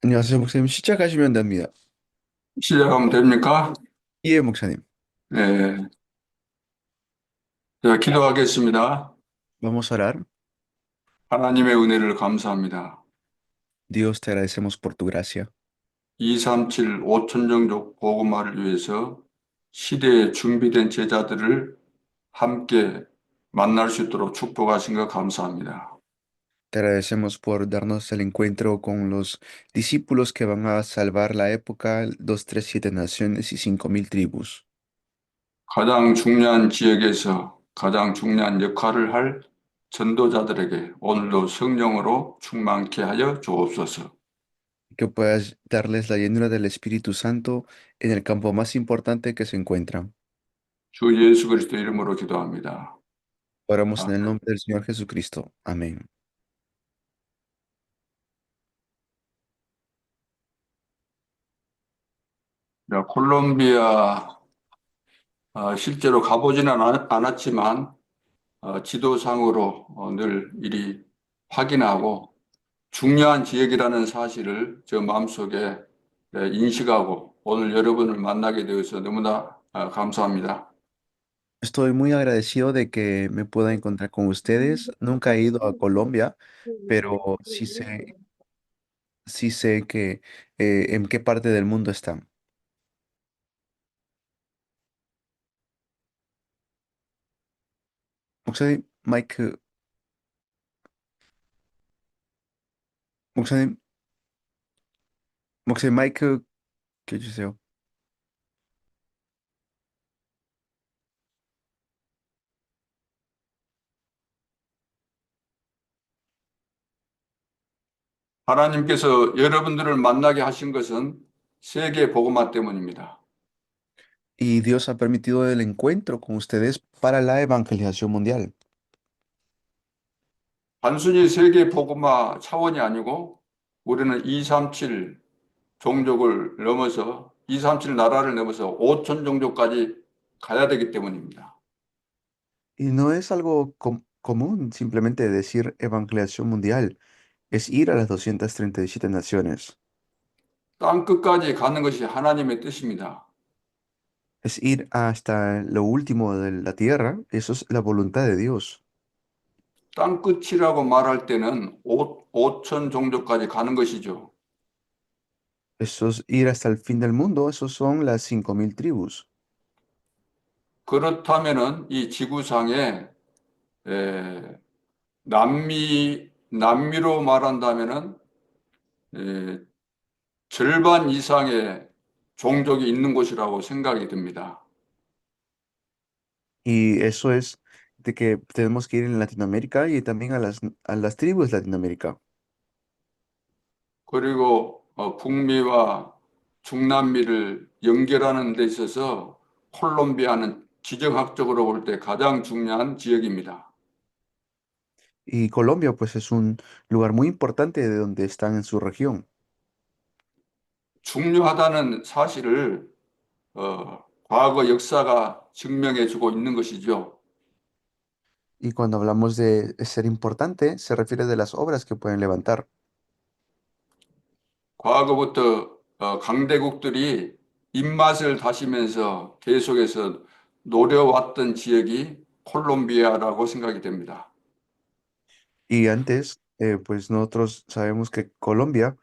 안녕하세요, 목사님. 시작하시면 됩니다. 시작하면 됩니까? 예, 목사님. 네. 자, 기도하겠습니다. Vamos a orar. 하나님의 은혜를 감사합니다. Dios, te agradecemos por tu gracia. 237 5천정족 복음화를 위해서 시대에 준비된 제자들을 함께 만날 수 있도록 축복하신 것 감사합니다. Te agradecemos por darnos el encuentro con los discípulos que van a salvar la época, 237 naciones y 5000 tribus. 가장 중요한 지역에서 가장 중요한 역할을 할 전도자들에게 오늘도 성령으로 충만케 하여 주옵소서. Que puedas darles la llenura del Espíritu Santo en el campo más importante que se encuentran. 주 예수 그리스도 이름으로 기도합니다. Oramos en el 아멘. nombre del Señor Jesucristo. Amén. 자, 콜롬비아 실제로 가보지는 않았지만 지도상으로 늘 이리 확인하고 중요한 지역이라는 사실을 저 마음속에 인식하고 오늘 여러분을 만나게 되어서 너무나 감사합니다. Estoy muy agradecido de que me pueda encontrar con ustedes. Nunca he ido a Colombia, pero sí sé que en qué parte del mundo están. 목사님, 마이크, 목사님, 목사님 마이크 켜주세요. 하나님께서 여러분들을 만나게 하신 것은 세계 복음화 때문입니다. Y Dios ha permitido el encuentro con ustedes para la evangelización mundial. 단순히 세계 복음화 차원이 아니고 우리는 237 종족을 넘어서 237 나라를 넘어서 5천 종족까지 가야 되기 때문입니다. Y no es algo común simplemente decir evangelización mundial, es ir a las 237 naciones, 땅 끝까지 가는 것이 하나님의 뜻입니다. es ir hasta lo último de la tierra, eso es la voluntad de Dios. 땅 끝이라고 말할 때는 5천 종족까지 가는 것이죠. Eso es ir hasta el fin del mundo, esos son las 5000 tribus. 그렇다면은 이 지구상에 에, 남미로 말한다면은 에, 절반 이상의 종족이 있는 곳이라고 생각이 듭니다. Y eso es de que tenemos que ir en Latinoamérica y también a las tribus de Latinoamérica. 그리고 북미와 중남미를 연결하는 데 있어서 콜롬비아는 지정학적으로 볼 때 가장 중요한 지역입니다. Y Colombia, pues es un lugar muy importante de donde están en su región. 중요하다는 사실을 과거 역사가 증명해 주고 있는 것이죠. Y cuando hablamos de ser importante, se refiere de las obras que pueden levantar. 과거부터 강대국들이 입맛을 다시면서 계속해서 노려왔던 지역이 콜롬비아라고 생각이 됩니다. Y antes, pues nosotros sabemos que Colombia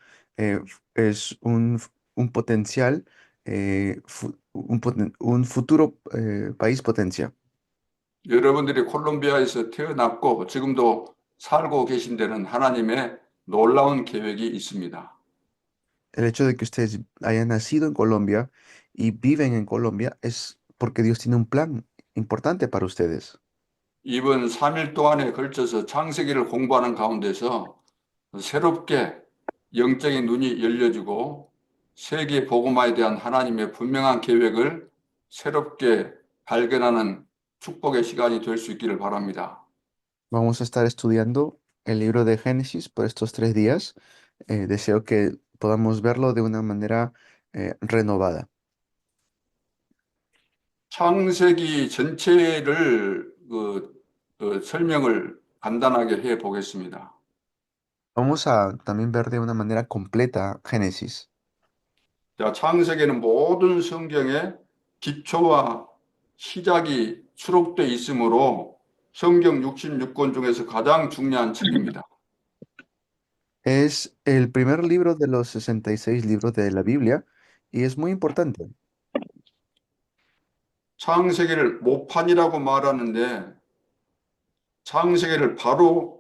es un potencial, un futuro país potencia. 여러분들이 콜롬비아에서 태어났고 지금도 살고 계신 데는 하나님의 놀라운 계획이 있습니다. El hecho de que ustedes hayan nacido en Colombia y viven en Colombia es porque Dios tiene un plan importante para ustedes. 이번 3일 동안에 걸쳐서 창세기를 공부하는 가운데서 새롭게 영적인 눈이 열려지고 세계 복음화에 대한 하나님의 분명한 계획을 새롭게 발견하는 축복의 시간이 될 수 있기를 바랍니다. Vamos a estar estudiando el libro de Génesis por estos 3 días. Deseo que podamos verlo de una manera renovada. 창세기 전체를 설명을 간단하게 해 보겠습니다. Vamos a también ver de una manera completa Génesis. 자, 창세기는 모든 성경의 기초와 시작이 수록되어 있으므로 성경 66권 중에서 가장 중요한 책입니다. Es el primer libro de los 66 libros de la Biblia y es muy importante. 창세기를 모판이라고 말하는데 창세기를 바로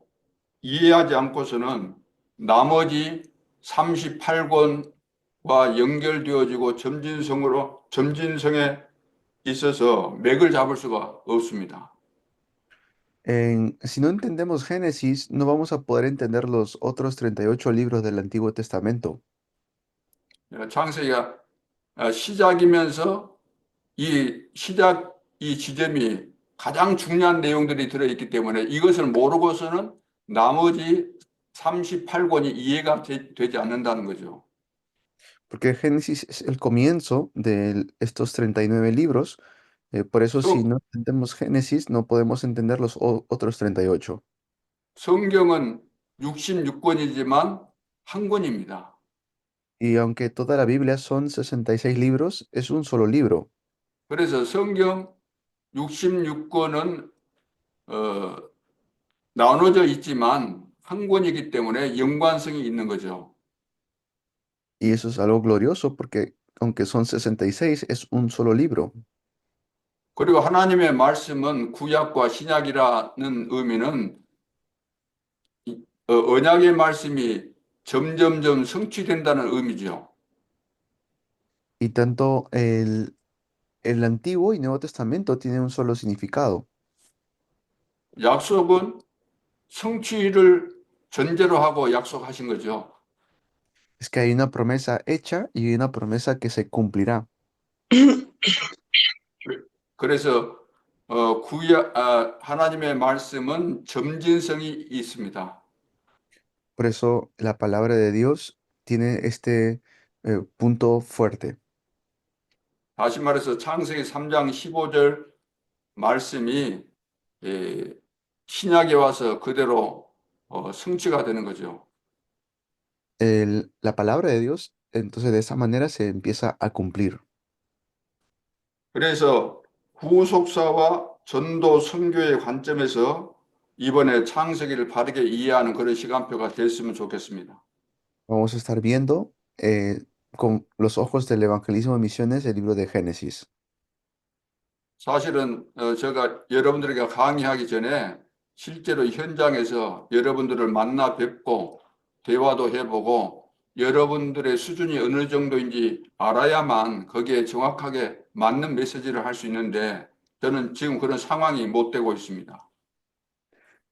이해하지 않고서는 나머지 38권과 연결되어지고 점진성에 있어서 맥을 잡을 수가 없습니다. Si no entendemos Génesis, no vamos a poder entender los otros 38 libros del Antiguo Testamento. 창세기가 시작이면서 이 지점이 가장 중요한 내용들이 들어있기 때문에 이것을 모르고서는 나머지 38권이 이해가 되지 않는다는 거죠. Porque Génesis es el comienzo de estos 39 libros. Por eso, si 성, no entendemos Génesis, no podemos entender los otros 38. 성경은 66권이지만 한 권입니다. Y aunque toda la Biblia son 66 libros, es un solo libro. 그래서 성경 66권은 나눠져 있지만 한 권이기 때문에 연관성이 있는 거죠. Y eso es algo glorioso porque aunque son 66, es un solo libro. 그리고 하나님의 말씀은 구약과 신약이라는 의미는 언약의 말씀이 점점점 성취된다는 의미죠. Y tanto el Antiguo y Nuevo Testamento tienen un solo significado. 약속은 성취를 전제로 하고 약속하신 거죠. Es que hay una promesa hecha y hay una promesa que se cumplirá. 그래서 하나님의 말씀은 점진성이 있습니다. Por eso la palabra de Dios tiene este punto fuerte. 다시 말해서 창세기 3장 15절 말씀이 예, 신약에 와서 그대로 성취가 되는 거죠. La palabra de Dios, entonces de esa manera se empieza a cumplir. 그래서 후속사와 전도 선교의 관점에서 이번에 창세기를 바르게 이해하는 그런 시간표가 됐으면 좋겠습니다. Vamos a estar viendo con los ojos del evangelismo y misiones el libro de Génesis. 사실은 제가 여러분들에게 강의하기 전에 실제로 현장에서 여러분들을 만나 뵙고 대화도 해보고 여러분들의 수준이 어느 정도인지 알아야만 거기에 정확하게 맞는 메시지를 할 수 있는데 저는 지금 그런 상황이 못 되고 있습니다.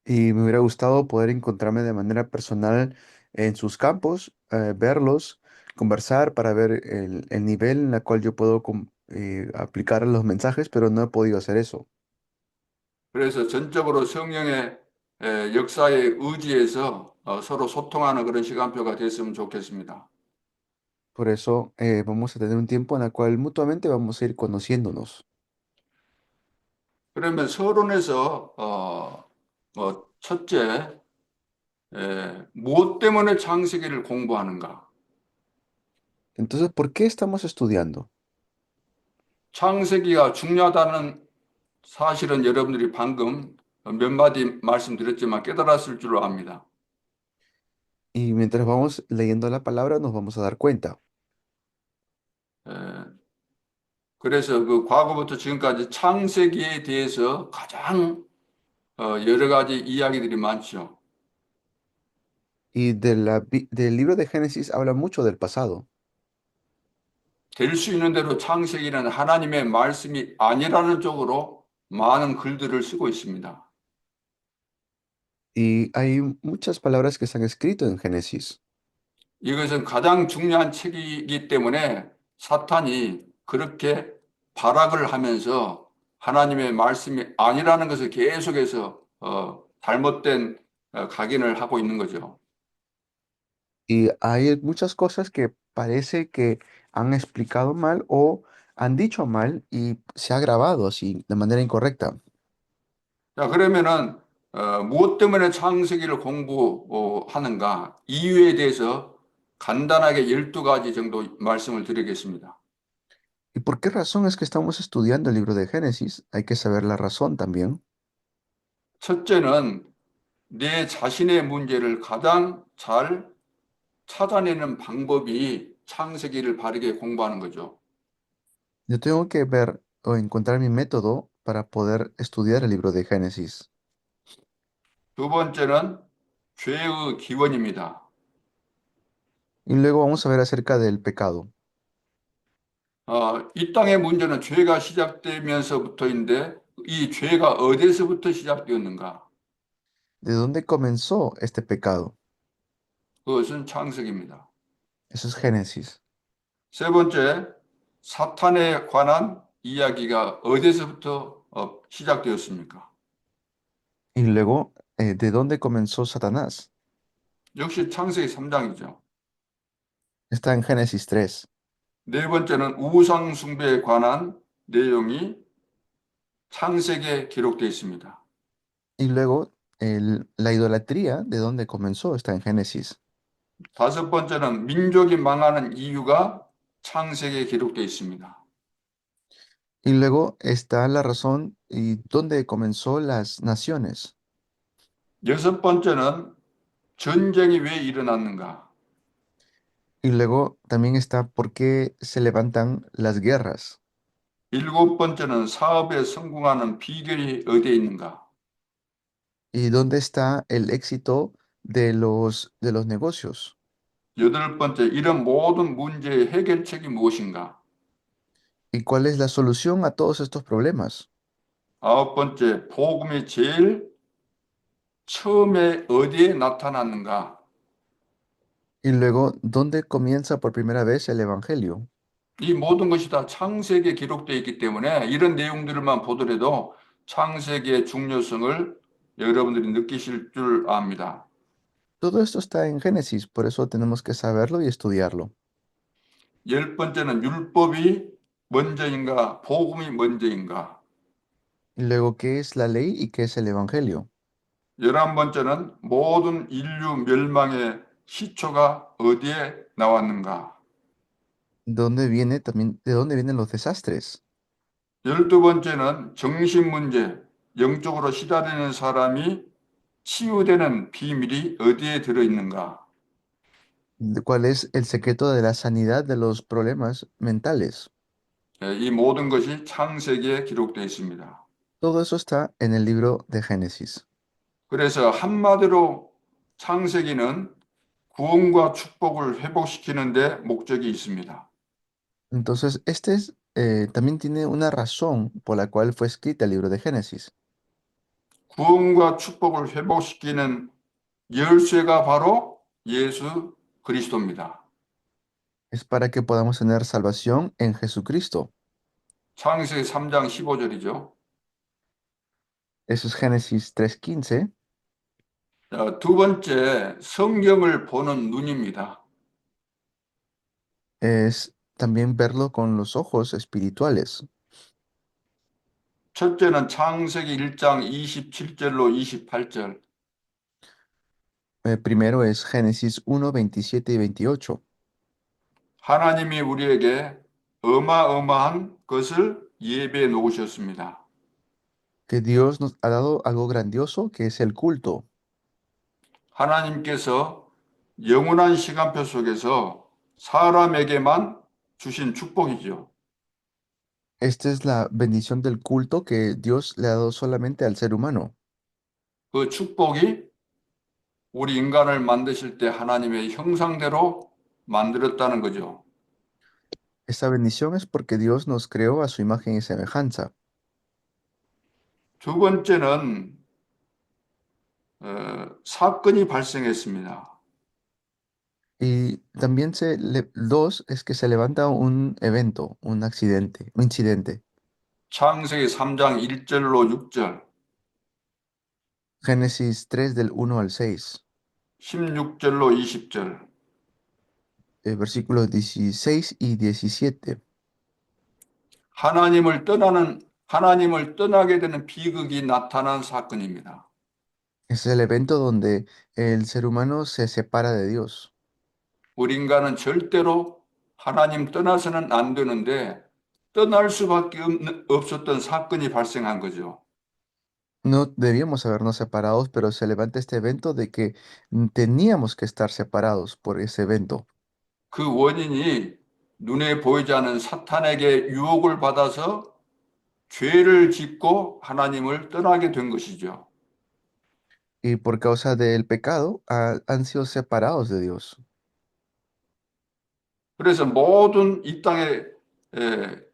Y me hubiera gustado poder encontrarme de manera personal en sus campos, verlos, conversar para ver el nivel en el cual yo puedo aplicar los mensajes, pero no he podido hacer eso. 그래서 전적으로 성령의 역사에 의지해서 서로 소통하는 그런 시간표가 됐으면 좋겠습니다. Por eso vamos a tener un tiempo en el cual mutuamente vamos a ir conociéndonos. 그러면 서론에서 첫째, 무엇 때문에 창세기를 공부하는가? Entonces, ¿por qué estamos estudiando? 창세기가 중요하다는 사실은 여러분들이 방금 몇 마디 말씀드렸지만 깨달았을 줄로 압니다. Y mientras vamos leyendo la palabra nos vamos a dar cuenta. 에, 그래서 그 과거부터 지금까지 창세기에 대해서 가장 여러 가지 이야기들이 많죠. Y del libro de Génesis habla mucho del pasado. 될 수 있는 대로 창세기는 하나님의 말씀이 아니라는 쪽으로 많은 글들을 쓰고 있습니다. Y hay muchas palabras que se han escrito en Génesis. 이것은 가장 중요한 책이기 때문에 사탄이 그렇게 발악을 하면서 하나님의 말씀이 아니라는 것을 계속해서 잘못된 각인을 하고 있는 거죠. Y hay muchas cosas que parece que han explicado mal o han dicho mal y se ha grabado así de manera incorrecta. 자, 그러면은 무엇 때문에 창세기를 공부하는가? 이유에 대해서 간단하게 12가지 정도 말씀을 드리겠습니다. ¿Y por qué razón es que estamos estudiando el libro de Génesis? Hay que saber la razón también. 첫째는 내 자신의 문제를 가장 잘 찾아내는 방법이 창세기를 바르게 공부하는 거죠. Yo tengo que ver o encontrar mi método para poder estudiar el libro de Génesis. 두 번째는 죄의 기원입니다. Y luego vamos a ver acerca del pecado. 이 땅의 문제는 죄가 시작되면서부터인데 이 죄가 어디서부터 시작되었는가? ¿De dónde comenzó este pecado? 그것은 창세기입니다. Eso es Génesis. 세 번째, 사탄에 관한 이야기가 어디서부터 시작되었습니까? Y luego, ¿de dónde comenzó Satanás? 역시 창세기 3장이죠. Está en Génesis 3. 네 번째는 우상 숭배에 관한 내용이 창세기에 기록되어 있습니다. Y luego, la idolatría, ¿de dónde comenzó? Está en Génesis. 다섯 번째는 민족이 망하는 이유가 창세기에 기록되어 있습니다. Y luego está la razón y dónde comenzó las naciones. 여섯 번째는 전쟁이 왜 일어났는가? Y luego también está por qué se levantan las guerras. 일곱 번째는 사업에 성공하는 비결이 어디에 있는가? Y dónde está el éxito de los negocios. 여덟 번째, 이런 모든 문제의 해결책이 무엇인가? ¿Y cuál es la solución a todos estos problemas? 아홉 번째, 복음이 제일 처음에 어디에 나타났는가? Y luego, ¿dónde comienza por primera vez el evangelio? 이 모든 것이 다 창세기에 기록되어 있기 때문에 이런 내용들만 보더라도 창세기의 중요성을 여러분들이 느끼실 줄 압니다. Todo esto está en Génesis, por eso tenemos que saberlo y estudiarlo. 열 번째는 율법이 먼저인가, 복음이 먼저인가? Y luego, ¿qué es la ley y qué es el evangelio? 열한 번째는 모든 인류 멸망의 시초가 어디에 나왔는가? ¿Dónde viene también, de dónde vienen los desastres? 열두 번째는 정신 문제, 영적으로 시달리는 사람이 치유되는 비밀이 어디에 들어있는가? ¿Cuál es el secreto de la sanidad de los problemas mentales? 이 모든 것이 창세기에 기록되어 있습니다. Todo eso está en el libro de Génesis. 그래서 한마디로 창세기는 구원과 축복을 회복시키는 데 목적이 있습니다. Entonces, también tiene una razón por la cual fue escrita el libro de Génesis. 구원과 축복을 회복시키는 열쇠가 바로 예수 그리스도입니다. Es para que podamos tener salvación en Jesucristo. 창세기 3장 15절이죠. Eso es Génesis 3:15. 두 번째, 성경을 보는 눈입니다. Es también verlo con los ojos espirituales. 첫째는 창세기 1장 27절로 28절. Primero es Génesis 1:27 y 28. 하나님이 우리에게 어마어마한 것을 예배해 놓으셨습니다. Que Dios nos ha dado algo grandioso que es el culto. 하나님께서 영원한 시간표 속에서 사람에게만 주신 축복이죠. Esta es la bendición del culto que Dios le ha dado solamente al ser humano. 그 축복이 우리 인간을 만드실 때 하나님의 형상대로 만들었다는 거죠. Esta bendición es porque Dios nos creó a su imagen y semejanza. 두 번째는 사건이 발생했습니다. Y también dos es que se levanta un evento, un accidente, un incidente. 창세기 3장 1절로 6절, Génesis 3 del 1 al 6, 16절로 20절. versículos 16 y 17. 하나님을 떠나게 되는 비극이 나타난 사건입니다. Es el evento donde el ser humano se separa de Dios. 우리 인간은 절대로 하나님 떠나서는 안 되는데 떠날 수밖에 없었던 사건이 발생한 거죠. No debíamos habernos separados, pero se levanta este evento de que teníamos que estar separados por ese evento. 그 원인이 눈에 보이지 않는 사탄에게 유혹을 받아서 죄를 짓고 하나님을 떠나게 된 것이죠. Y por causa del pecado han sido separados de Dios. 그래서 모든 이 땅에 에,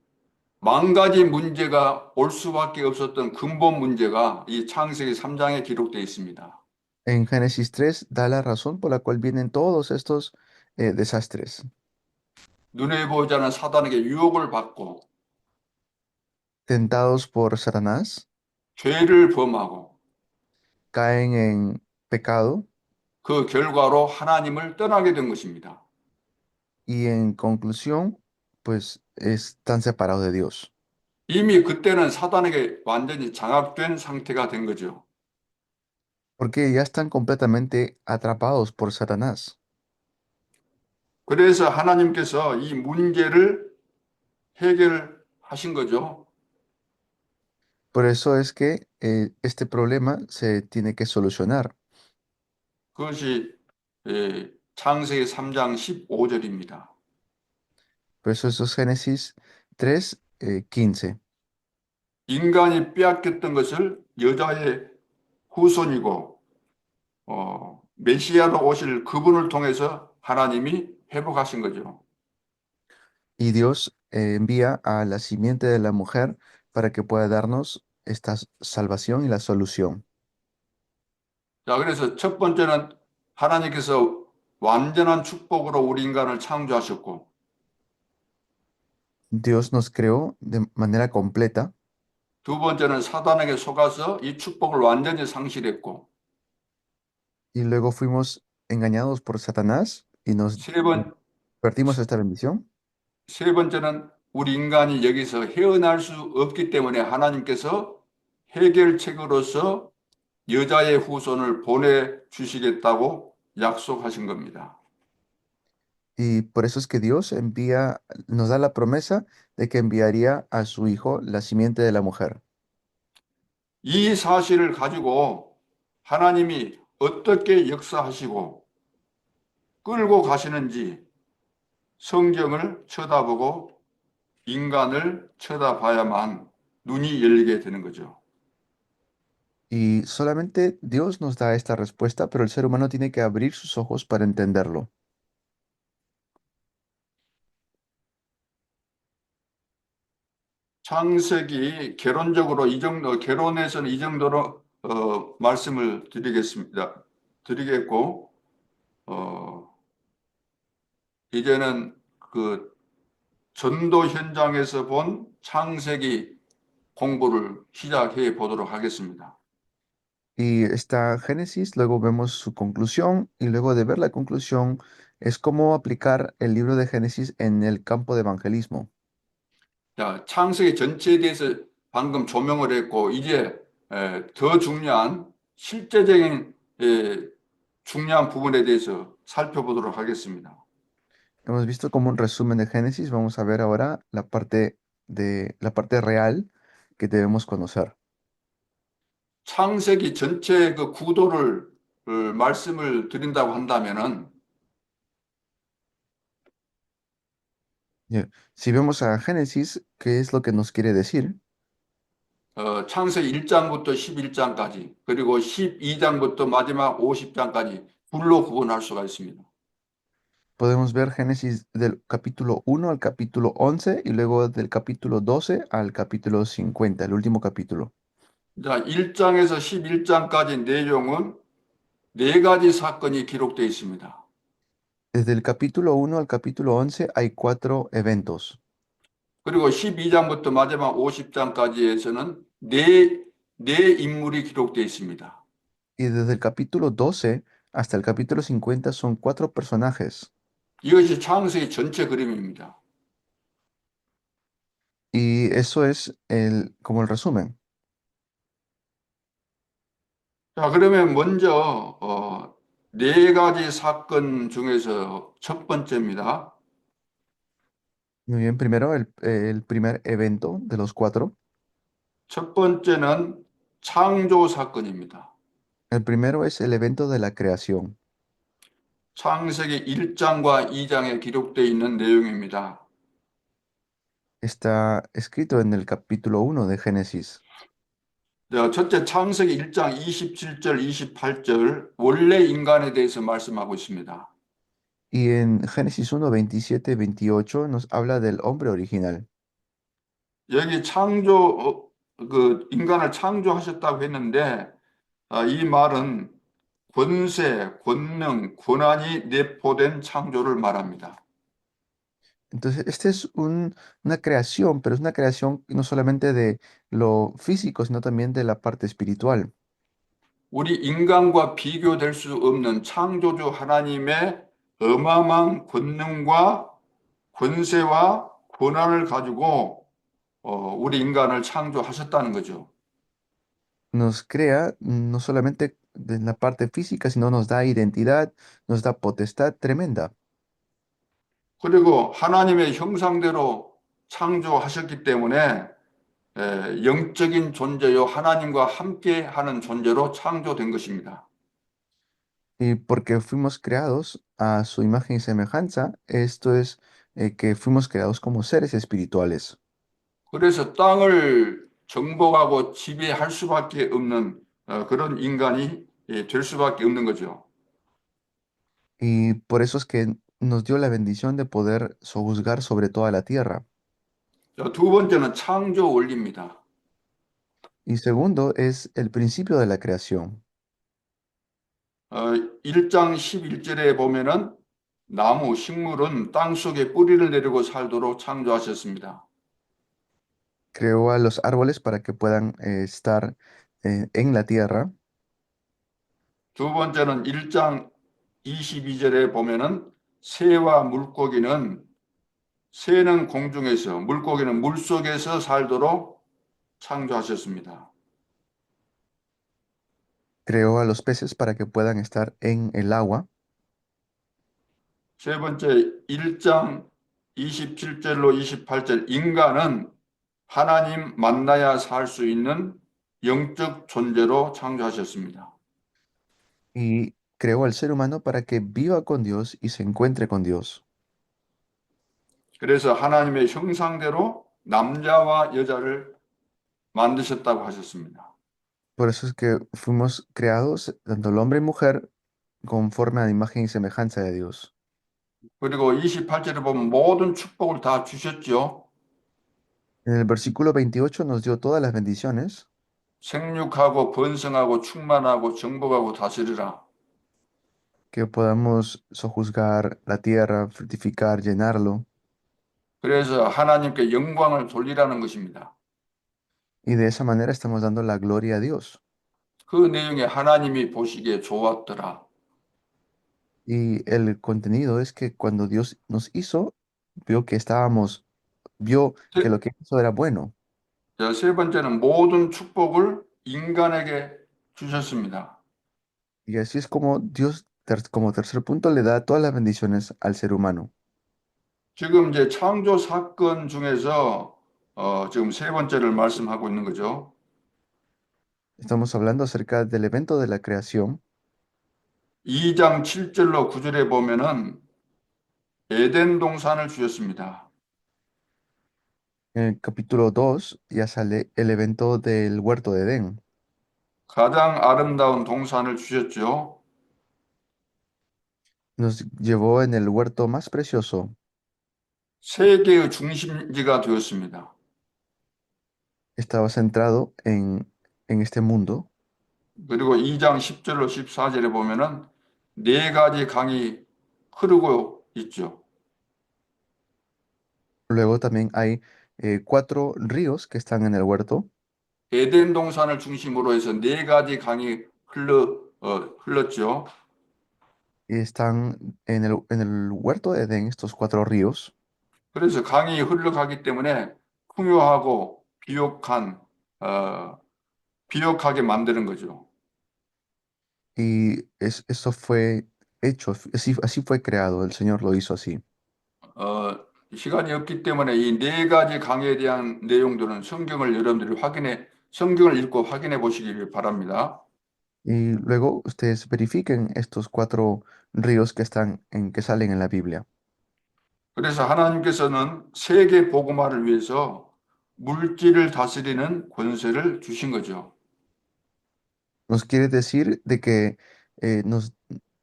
만 가지 문제가 올 수밖에 없었던 근본 문제가 이 창세기 3장에 기록되어 있습니다. En Génesis 3 da la razón por la cual vienen todos estos desastres. 눈에 보이지 않는 사단에게 유혹을 받고 Tentados por Satanás, 죄를 범하고 caen en pecado 그 결과로 하나님을 떠나게 된 것입니다. y en conclusión, pues están separados de Dios. 이미 그때는 사단에게 완전히 장악된 상태가 된 거죠. Porque ya están completamente atrapados por Satanás. 그래서 하나님께서 이 문제를 해결하신 거죠. Por eso es que este problema se tiene que solucionar. 그것이 창세기 3장 15절입니다. Por eso es Génesis 3, 15. 인간이 빼앗겼던 것을 여자의 후손이고 메시아로 오실 그분을 통해서 하나님이 회복하신 거죠. Y Dios envía a la simiente de la mujer para que pueda darnos esta salvación y la solución. 자, 그래서 첫 번째는 하나님께서 완전한 축복으로 우리 인간을 창조하셨고, Dios nos creó de manera completa 두 번째는 사단에게 속아서 이 축복을 완전히 상실했고, y luego fuimos engañados por Satanás y nos 세 번, perdimos esta bendición. 세 번째는 우리 인간이 여기서 헤어날 수 없기 때문에 하나님께서 해결책으로서 여자의 후손을 보내주시겠다고 약속하신 겁니다. Y por eso es que Dios envía, nos da la promesa de que enviaría a su hijo, la simiente de la mujer. 이 사실을 가지고 하나님이 어떻게 역사하시고 끌고 가시는지 성경을 쳐다보고 인간을 쳐다봐야만 눈이 열리게 되는 거죠. Y solamente Dios nos da esta respuesta, pero el ser humano tiene que abrir sus ojos para entenderlo. 창세기 개론적으로 이 정도, 개론에서는 이 정도로 말씀을 드리겠습니다. 드리겠고, 어, 이제는 그 전도 현장에서 본 창세기 공부를 시작해 보도록 하겠습니다. Y está Génesis, luego vemos su conclusión, y luego de ver la conclusión es cómo aplicar el libro de Génesis en el campo de evangelismo. 자, 창세기 전체에 대해서 방금 조명을 했고, 이제 더 중요한 실제적인 중요한 부분에 대해서 살펴보도록 하겠습니다. Hemos visto como un resumen de Génesis, vamos a ver ahora la parte real que debemos conocer. 창세기 전체의 그 구도를 말씀을 드린다고 한다면은 Ya. Si vemos a Génesis, ¿qué es lo que nos quiere decir? 창세기 1장부터 11장까지 그리고 12장부터 마지막 50장까지 둘로 구분할 수가 있습니다. Podemos ver Génesis del capítulo 1 al capítulo 11 y luego del capítulo 12 al capítulo 50, el último capítulo. 자, 1장에서 11장까지 내용은 네 가지 사건이 기록되어 있습니다. Desde el capítulo 1 al capítulo 11 hay 4 eventos. 그리고 12장부터 마지막 50장까지에서는 네 인물이 기록되어 있습니다. Y desde el capítulo 12 hasta el capítulo 50 son 4 personajes. 이것이 창세기 전체 그림입니다. Y eso es como el resumen. 자, 그러면 먼저 네 가지 사건 중에서 첫 번째입니다. Muy bien, primero el primer evento de los cuatro. 첫 번째는 창조 사건입니다. El primero es el evento de la creación. 창세기 1장과 2장에 기록되어 있는 내용입니다. Está escrito en el capítulo 1 de Génesis. 자, 첫째 창세기 1장 27절, 28절 원래 인간에 대해서 말씀하고 있습니다. Y en Génesis 1, 27, 28 nos habla del hombre original. 여기 그 인간을 창조하셨다고 했는데 이 말은 권세, 권능, 권한이 내포된 창조를 말합니다. Entonces, esta es una creación, pero es una creación no solamente de lo físico, sino también de la parte espiritual. 우리 인간과 비교될 수 없는 창조주 하나님의 어마어마한 권능과 권세와 권한을 가지고 우리 인간을 창조하셨다는 거죠. Nos crea no solamente de la parte física, sino nos da identidad, nos da potestad tremenda. 그리고 하나님의 형상대로 창조하셨기 때문에 영적인 존재요 하나님과 함께하는 존재로 창조된 것입니다. Y porque fuimos creados a su imagen y semejanza, esto es que fuimos creados como seres espirituales. 그래서 땅을 정복하고 지배할 수밖에 없는 그런 인간이 될 수밖에 없는 거죠. Y por eso es que nos dio la bendición de poder sojuzgar sobre toda la tierra. 자, 두 번째는 창조 원리입니다. Y segundo es el principio de la creación. 어, 1장 11절에 보면은 나무, 식물은 땅 속에 뿌리를 내리고 살도록 창조하셨습니다. Creó a los árboles para que puedan estar en la tierra. 두 번째는 1장 22절에 보면은 새와 물고기는 새는 공중에서, 물고기는 물속에서 살도록 창조하셨습니다. Creó a los peces para que puedan estar en el agua. 세 번째 1장 27절로 28절 인간은 하나님 만나야 살 수 있는 영적 존재로 창조하셨습니다. Y creó al ser humano para que viva con Dios y se encuentre con Dios. 그래서 하나님의 형상대로 남자와 여자를 만드셨다고 하셨습니다. Por eso es que fuimos creados, tanto el hombre y mujer, conforme a la imagen y semejanza de Dios. 그리고 28절에 보면 모든 축복을 다 주셨죠. En el versículo 28 nos dio todas las bendiciones, 생육하고 번성하고 충만하고 정복하고 다스리라. que podamos sojuzgar la tierra, fructificar, llenarlo. 그래서 하나님께 영광을 돌리라는 것입니다. Y de esa manera estamos dando la gloria a Dios. 그 내용에 하나님이 보시기에 좋았더라. Y el contenido es que cuando Dios nos hizo, vio que 세, lo que hizo era bueno. 자, 세 번째는 모든 축복을 인간에게 주셨습니다. Y así es como Dios, como tercer punto, le da todas las bendiciones al ser humano. 지금 이제 창조 사건 중에서 지금 세 번째를 말씀하고 있는 거죠. Estamos hablando acerca del evento de la creación. 2장 7절로 9절에 보면은 에덴 동산을 주셨습니다. En el capítulo 2 ya sale el evento del huerto de Edén. 가장 아름다운 동산을 주셨죠. Nos llevó en el huerto más precioso. 세계의 중심지가 되었습니다. Estaba centrado en este mundo. 그리고 2장 10절로 14절에 보면은 네 가지 강이 흐르고 있죠. Luego también hay cuatro ríos que están en el huerto 에덴 동산을 중심으로 해서 네 가지 강이 흘렀죠. y están en el huerto de Edén estos cuatro ríos. 그래서 강이 흘러가기 때문에 풍요하고 비옥하게 만드는 거죠. Eso fue hecho, así fue creado, el Señor lo hizo así. 시간이 없기 때문에 이 네 가지 강의에 대한 내용들은 성경을 읽고 확인해 보시기를 바랍니다. Y luego ustedes verifiquen estos cuatro ríos que salen en la Biblia. 그래서 하나님께서는 세계 복음화를 위해서 물질을 다스리는 권세를 주신 거죠. Nos quiere decir de que eh, nos,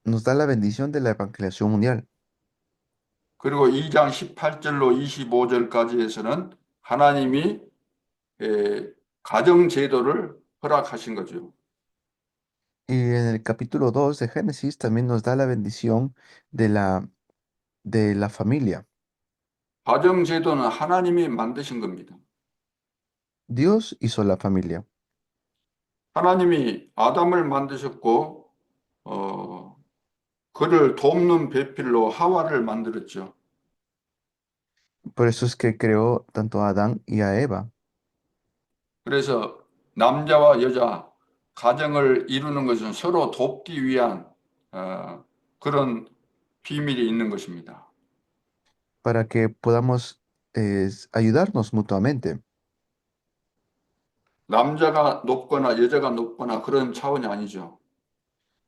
nos da la bendición de la evangelización mundial. 그리고 2장 18절로 25절까지에서는 하나님이 가정 제도를 허락하신 거죠. Y en el capítulo 2 de Génesis también nos da la bendición de de la familia. 가정 제도는 하나님이 만드신 겁니다. Dios hizo la familia. 하나님이 아담을 만드셨고 어, 그를 돕는 배필로 하와를 만들었죠. Por eso es que creó tanto a Adán y a Eva. 그래서 남자와 여자 가정을 이루는 것은 서로 돕기 위한 그런 비밀이 있는 것입니다. Para que podamos ayudarnos mutuamente, 남자가 높거나 여자가 높거나 그런 차원이 아니죠.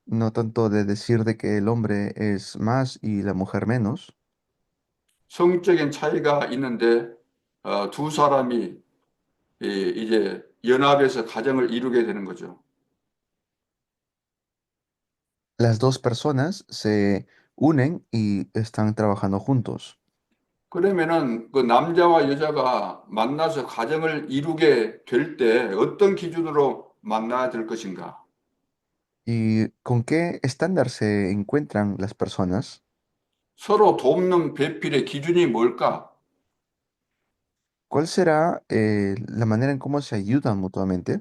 no tanto de decir de que el hombre es más y la mujer menos. 성적인 차이가 있는데 두 사람이 이제 연합해서 가정을 이루게 되는 거죠. Las dos personas se unen y están trabajando juntos. 그러면은 그 남자와 여자가 만나서 가정을 이루게 될 때 어떤 기준으로 만나야 될 것인가? ¿Y con qué estándar se encuentran las personas? 서로 돕는 배필의 기준이 뭘까? ¿Cuál será la manera en cómo se ayudan mutuamente?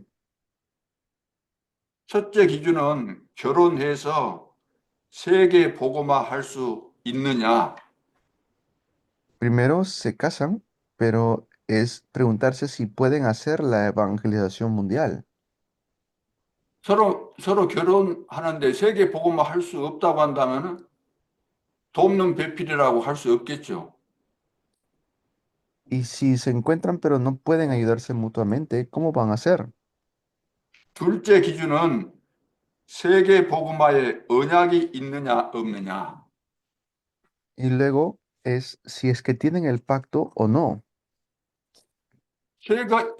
첫째 기준은 결혼해서 세계 복음화 할 수 있느냐? Primero se casan, pero es preguntarse si pueden hacer la evangelización mundial. 서로 결혼하는데 세계 복음화 할 수 없다고 한다면은 돕는 배필이라고 할 수 없겠죠. Y si se encuentran, pero no pueden ayudarse mutuamente, ¿cómo van a hacer? 둘째 기준은 세계 복음화에 언약이 있느냐 없느냐. Y luego es si es que tienen el pacto o no.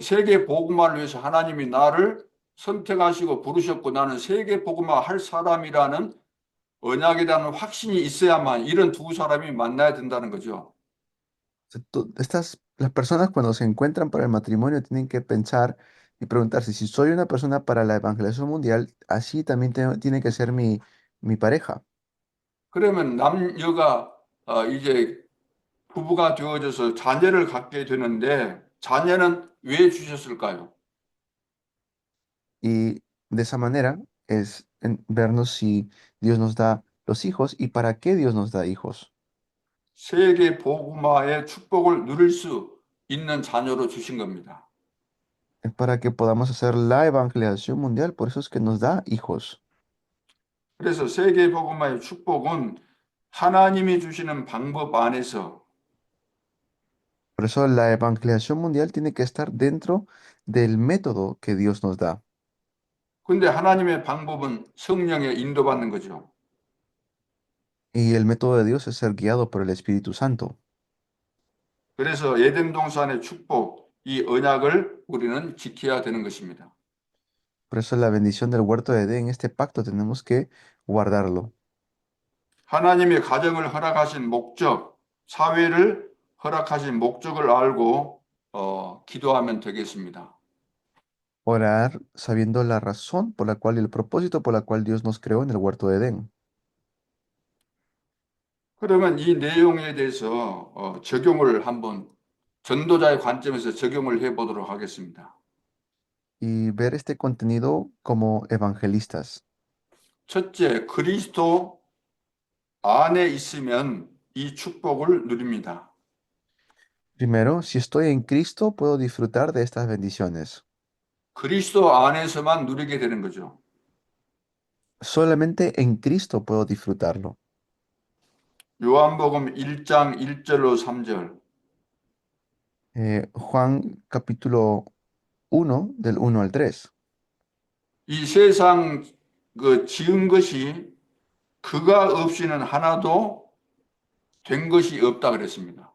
세계 복음화를 위해서 하나님이 나를 선택하시고 부르셨고 나는 세계 복음화 할 사람이라는 언약에 대한 확신이 있어야만 이런 두 사람이 만나야 된다는 거죠. Sea, las personas cuando se encuentran para el matrimonio tienen que pensar y preguntarse si soy una persona para la evangelización mundial, así también tiene que ser mi pareja. 그러면 남녀가 이제 부부가 되어져서 자녀를 갖게 되는데 자녀는 왜 주셨을까요? Y de esa manera es vernos si Dios nos da los hijos y para qué Dios nos da hijos. 세계 복음화의 축복을 누릴 수 있는 자녀로 주신 겁니다. Es para que podamos hacer la evangelización mundial, por eso es que nos da hijos. 그래서 세계 복음화의 축복은 하나님이 주시는 방법 안에서 Por eso la evangelización mundial tiene que estar dentro del método que Dios nos da. 근데 하나님의 방법은 성령에 인도받는 거죠. Y el método de Dios es ser guiado por el Espíritu Santo. 그래서 에덴 동산의 축복, 이 언약을 우리는 지켜야 되는 것입니다. Por eso la bendición del huerto de Edén, este pacto tenemos que guardarlo. 하나님의 가정을 허락하신 목적, 사회를 허락하신 목적을 알고 기도하면 되겠습니다. Orar sabiendo la razón por la cual y el propósito por la cual Dios nos creó en el huerto de Edén. 그러면 이 내용에 대해서 적용을 한번 전도자의 관점에서 적용을 해 보도록 하겠습니다. Y ver este contenido como evangelistas. 첫째, 그리스도 안에 있으면 이 축복을 누립니다. Primero, si estoy en Cristo, puedo disfrutar de estas bendiciones. 그리스도 안에서만 누리게 되는 거죠. Solamente en Cristo puedo disfrutarlo. 요한복음 1장 1절로 3절. Juan capítulo 1 del 1 al 3. 이 세상 그 지은 것이 그가 없이는 하나도 된 것이 없다 그랬습니다.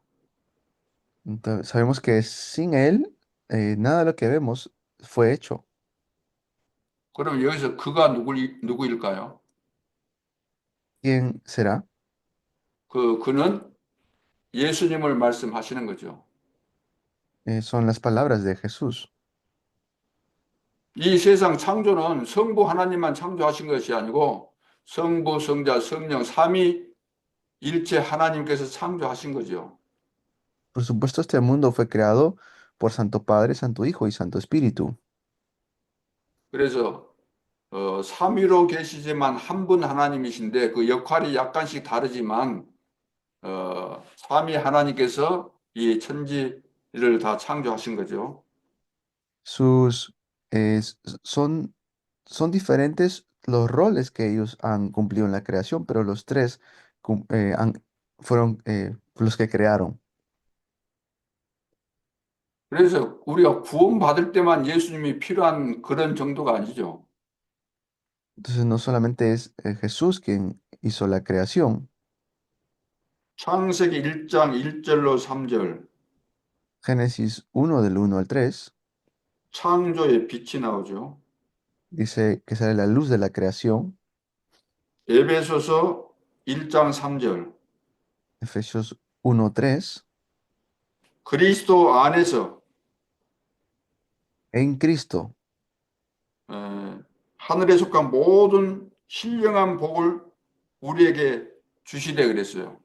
Entonces, sabemos que sin Él, nada de lo que vemos fue hecho. 그럼 여기서 그가 누구일까요? ¿Quién será? 그는 예수님을 말씀하시는 거죠. Son las palabras de Jesús. 이 세상 창조는 성부 하나님만 창조하신 것이 아니고 성부, 성자, 성령 삼위일체 하나님께서 창조하신 거죠. Por supuesto, este mundo fue creado por Santo Padre, Santo Hijo y Santo Espíritu. 그래서 삼위로 계시지만 한 분 하나님이신데 그 역할이 약간씩 다르지만 삼위 하나님께서 이 천지를 다 창조하신 거죠. Sus, son, son diferentes los roles que ellos han cumplido en la creación, pero los tres fueron los que crearon. 그래서 우리가 구원받을 때만 예수님이 필요한 그런 정도가 아니죠. Entonces, no solamente es Jesús quien hizo la creación. 창세기 1장 1절로 3절 Génesis 1 del 1 al 3 창조의 빛이 나오죠. dice que sale la luz de la creación. 에베소서 1장 3절 Efesios 1:3. 그리스도 안에서 En Cristo, 에, 하늘에 속한 모든 신령한 복을 우리에게 주시되 그랬어요.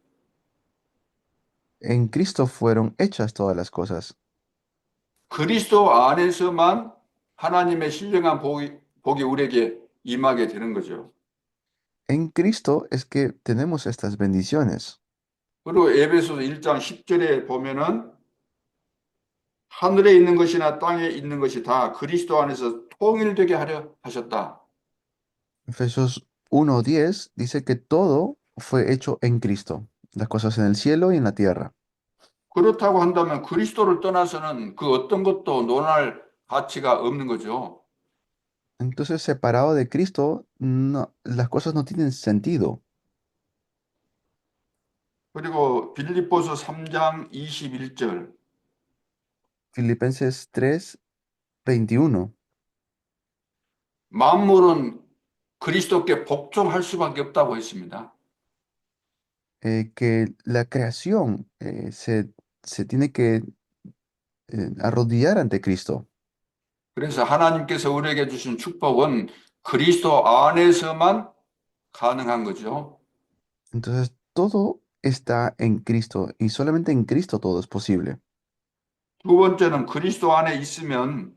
en Cristo fueron hechas todas las cosas. 그리스도 안에서만 하나님의 신령한 복이 우리에게 임하게 되는 거죠. En Cristo es que tenemos estas bendiciones. 그리고 에베소서 1장 10절에 보면은 하늘에 있는 것이나 땅에 있는 것이 다 그리스도 안에서 통일되게 하려 하셨다. Efesios 1:10 dice que todo fue hecho en Cristo, las cosas en el cielo y en la tierra. 그렇다고 한다면 그리스도를 떠나서는 그 어떤 것도 논할 가치가 없는 거죠. Entonces, separado de Cristo, las cosas no tienen sentido. 그리고 빌립보서 3장 21절 Filipenses 3:21. 만물은 그리스도께 복종할 수밖에 없다고 했습니다. Que la creación se tiene que arrodillar ante Cristo. 그래서 하나님께서 우리에게 주신 축복은 그리스도 안에서만 가능한 거죠. Entonces, todo está en Cristo y solamente en Cristo todo es posible. 두 번째는 그리스도 안에 있으면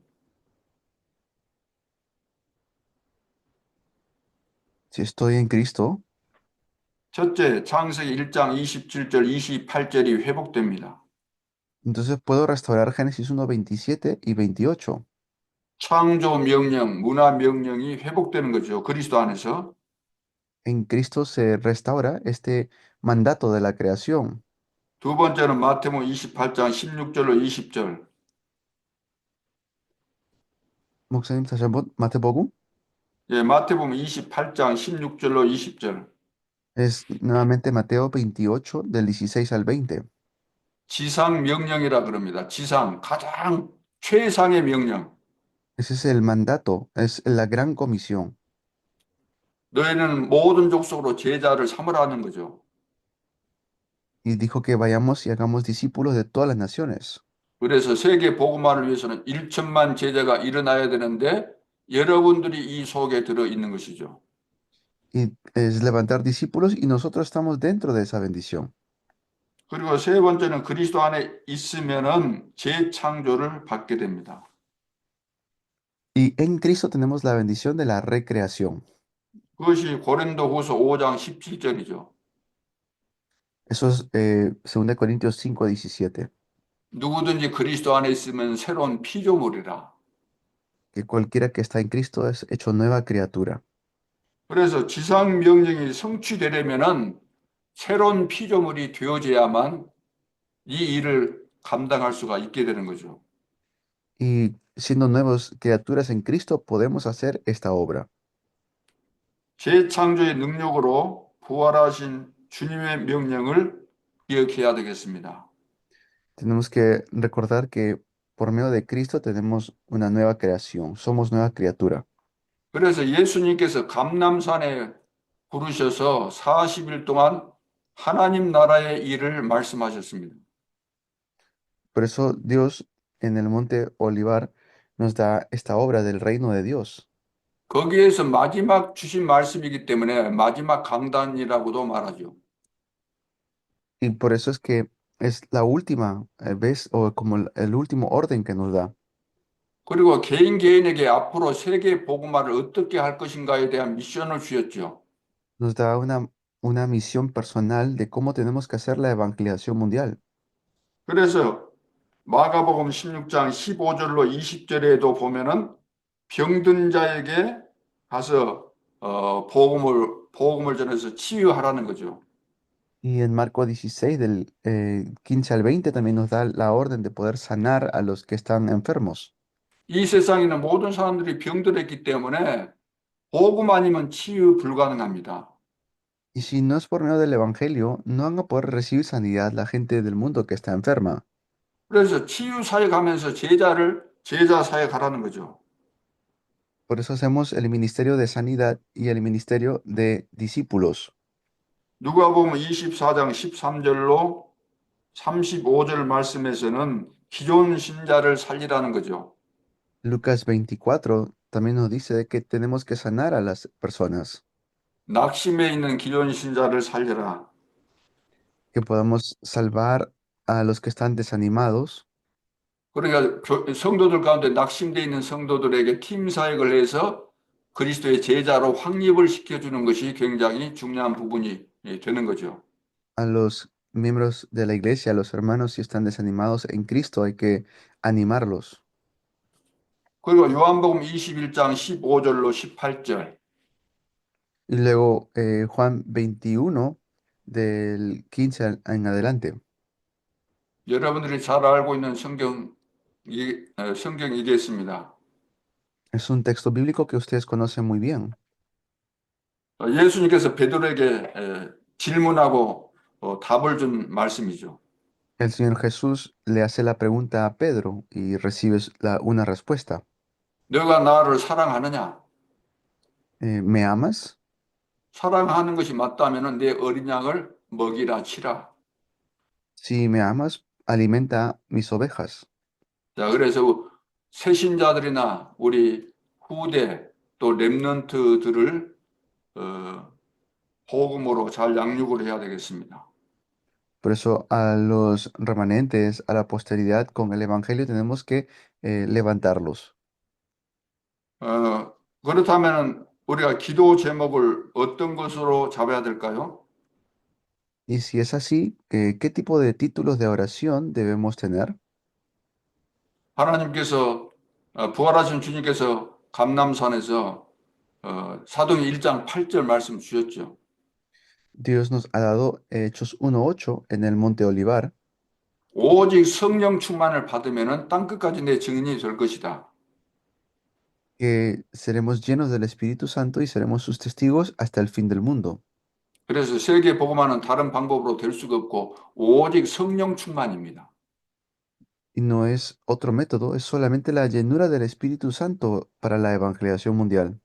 Si estoy en Cristo, 첫째 창세기 1장 27절 28절이 회복됩니다. entonces puedo restaurar Génesis 1:27 y 28. 창조 명령, 문화 명령이 회복되는 거죠. 그리스도 안에서. En Cristo se restaura este mandato de la creación. 두 번째는 마태복음 28장 16절로 20절. 목사님 다시 한번 마태복음 예, 마태복음 28장 16절로 20절. es nuevamente Mateo 28 del 16 al 20. 지상 명령이라 그럽니다. 지상 가장 최상의 명령. Ese es el mandato, es la gran comisión. 너희는 모든 족속으로 제자를 삼으라는 거죠. Y dijo que vayamos y hagamos discípulos de todas las naciones. 그래서 세계 복음화를 위해서는 1천만 제자가 일어나야 되는데 여러분들이 이 속에 들어 있는 것이죠. Y es levantar discípulos y nosotros estamos dentro de esa bendición. 그리고 세 번째는 그리스도 안에 있으면은 재창조를 받게 됩니다. Y en Cristo tenemos la bendición de la recreación. 그것이 고린도후서 5장 17절이죠. Eso es 2 Corintios 5:17. 누구든지 그리스도 안에 있으면 새로운 피조물이라. Que cualquiera que está en Cristo es hecho nueva criatura. 그래서 지상 명령이 성취되려면은 새로운 피조물이 되어져야만 이 일을 감당할 수가 있게 되는 거죠. Y siendo nuevas criaturas en Cristo, podemos hacer esta obra. 재창조의 능력으로 부활하신 주님의 명령을 기억해야 되겠습니다. Tenemos que recordar que por medio de Cristo tenemos una nueva creación, somos nueva criatura. 그래서 예수님께서 감남산에 부르셔서 40일 동안 하나님 나라의 일을 말씀하셨습니다. Por eso Dios en el monte Olivar nos da esta obra del reino de Dios. 거기에서 마지막 주신 말씀이기 때문에 마지막 강단이라고도 말하죠. Y por eso es que es la última vez o como el último orden que nos da. 그리고 개인 개인에게 앞으로 세계 복음화를 어떻게 할 것인가에 대한 미션을 주셨죠. Nos da una misión personal de cómo tenemos que hacer la evangelización mundial. 그래서 마가복음 16장 15절로 20절에도 보면은 병든 자에게 가서 복음을 전해서 치유하라는 거죠. Y en Marco 16, del 15 al 20, también nos da la orden de poder sanar a los que están enfermos. 이 세상에는 모든 사람들이 병들었기 때문에 복음 아니면 치유 불가능합니다. Y si no es por medio del Evangelio, no van a poder recibir sanidad la gente del mundo que está enferma. 그래서 치유 사역하면서 제자 사역하라는 거죠. Por eso hacemos el ministerio de sanidad y el ministerio de discípulos. 누가복음 24장 13절로 35절 말씀에서는 기존 신자를 살리라는 거죠. Lucas 24 también nos dice de que tenemos que sanar a las personas, 낙심해 있는 기존 신자를 살려라. que podamos salvar a los que están desanimados. 그러니까 성도들 가운데 낙심돼 있는 성도들에게 팀 사역을 해서 그리스도의 제자로 확립을 시켜주는 것이 굉장히 중요한 부분이 되는 거죠. A los miembros de la iglesia, a los hermanos, si están desanimados en Cristo, hay que animarlos. 그리고 요한복음 21장 15절로 18절. Y luego Juan 21, del 15 en adelante. 여러분들이 잘 알고 있는 성경이겠습니다. Es un texto bíblico que ustedes conocen muy bien. 예수님께서 베드로에게 질문하고 답을 준 말씀이죠. El Señor Jesús le hace la pregunta a Pedro y recibes una respuesta. 너가 나를 사랑하느냐? ¿Me amas? 사랑하는 것이 맞다면 내 어린 양을 먹이라 치라. Si me amas, alimenta mis ovejas. 자, 그래서 새신자들이나 우리 후대 또 렘넌트들을 어, 복음으로 잘 양육을 해야 되겠습니다. Por eso a los remanentes, a la posteridad, con el Evangelio tenemos que levantarlos. 그렇다면 우리가 기도 제목을 어떤 것으로 잡아야 될까요? Y si es así, ¿qué tipo de títulos de oración debemos tener? 하나님께서 부활하신 주님께서 감남산에서 사도행 1장 8절 말씀 주셨죠. Dios nos ha dado Hechos 1:8 en el Monte Olivar, 오직 성령 충만을 받으면은 땅 끝까지 내 증인이 될 것이다. que seremos llenos del Espíritu Santo y seremos sus testigos hasta el fin del mundo. 그래서 세계 복음화는 다른 방법으로 될 수가 없고 오직 성령 충만입니다. Y no es otro método, es solamente la llenura del Espíritu Santo para la evangelización mundial.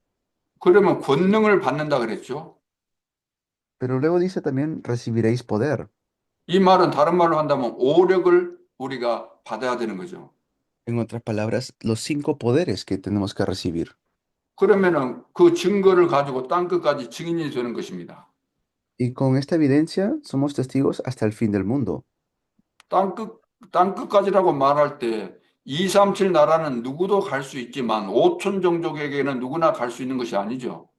그러면 권능을 받는다 그랬죠. Pero luego dice también, recibiréis poder. 이 말은 다른 말로 한다면 오력을 우리가 받아야 되는 거죠. En otras palabras, los 5 poderes que tenemos que recibir. 그러면은 그 증거를 가지고 땅 끝까지 증인이 되는 것입니다. Y con esta evidencia somos testigos hasta el fin del mundo. 땅 끝, 땅 끝까지라고 말할 때 237 나라는 누구도 갈 수 있지만 5천 종족에게는 누구나 갈 수 있는 것이 아니죠.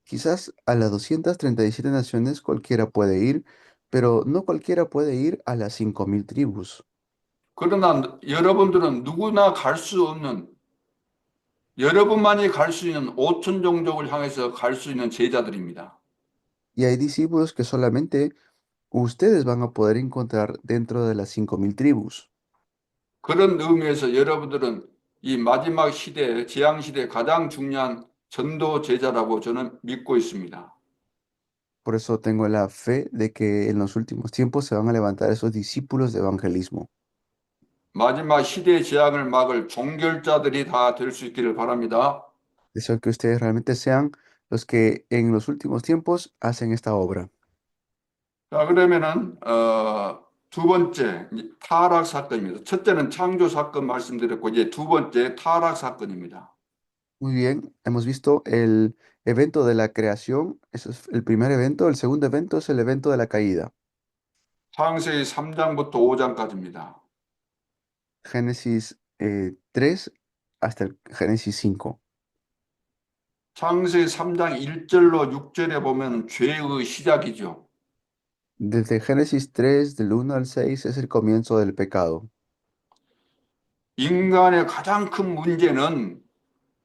Quizás a las 237 naciones cualquiera puede ir, pero no cualquiera puede ir a las 5000 tribus. 그러나 여러분들은 누구나 갈 수 없는 여러분만이 갈 수 있는 5천 종족을 향해서 갈 수 있는 제자들입니다. Y hay discípulos que solamente ustedes van a poder encontrar dentro de las 5000 tribus. 그런 의미에서 여러분들은 이 마지막 시대, 재앙 시대 가장 중요한 전도 제자라고 저는 믿고 있습니다. Por eso tengo la fe de que en los últimos tiempos se van a levantar esos discípulos de evangelismo. 마지막 시대의 재앙을 막을 종결자들이 다 될 수 있기를 바랍니다. Deseo que ustedes realmente sean los que en los últimos tiempos hacen esta obra. 자, 그러면은 두 번째 이제 타락 사건입니다. 첫째는 창조 사건 말씀드렸고 이제 두 번째 타락 사건입니다. Muy bien, hemos visto el evento de la creación, ese es el primer evento. El segundo evento es el evento de la caída. 창세기 3장부터 5장까지입니다. Génesis 3 hasta el Génesis 5. 창세기 3장 1절로 6절에 보면 죄의 시작이죠. Desde Génesis 3 del 1 al 6 es el comienzo del pecado. 인간의 가장 큰 문제는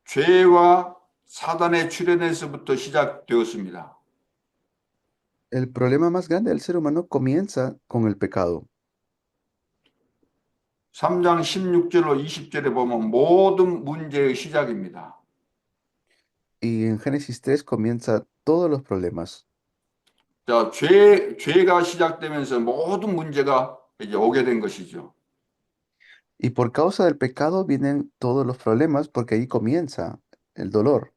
죄와 사단의 출현에서부터 시작되었습니다. El problema más grande del ser humano comienza con el pecado. 3장 16절로 20절에 보면 모든 문제의 시작입니다. Y en Génesis 3 comienza todos los problemas. 자, 죄가 시작되면서 모든 문제가 이제 오게 된 것이죠. Y por causa del pecado vienen todos los problemas porque ahí comienza el dolor.